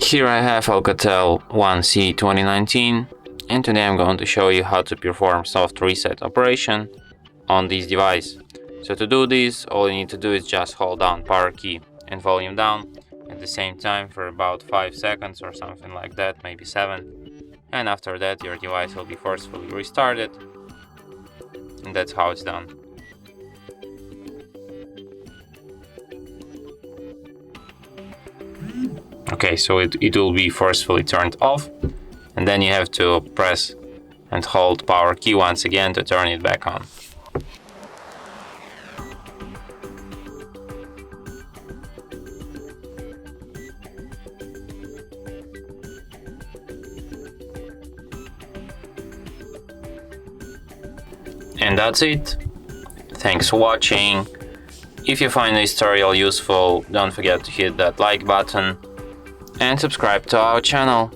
Here I have ALCATEL 1C 2019, and today I'm going to show you how to perform soft reset operation on this device. So to do this, all you need to do is just hold down power key and volume down at the same time for about 5 seconds or something like that, maybe 7. And after that your device will be forcefully restarted, and that's how it's done. Okay, so it will be forcefully turned off, and then you have to press and hold power key once again to turn it back on. And that's it. Thanks for watching. If you find this tutorial useful, don't forget to hit that like button and subscribe to our channel.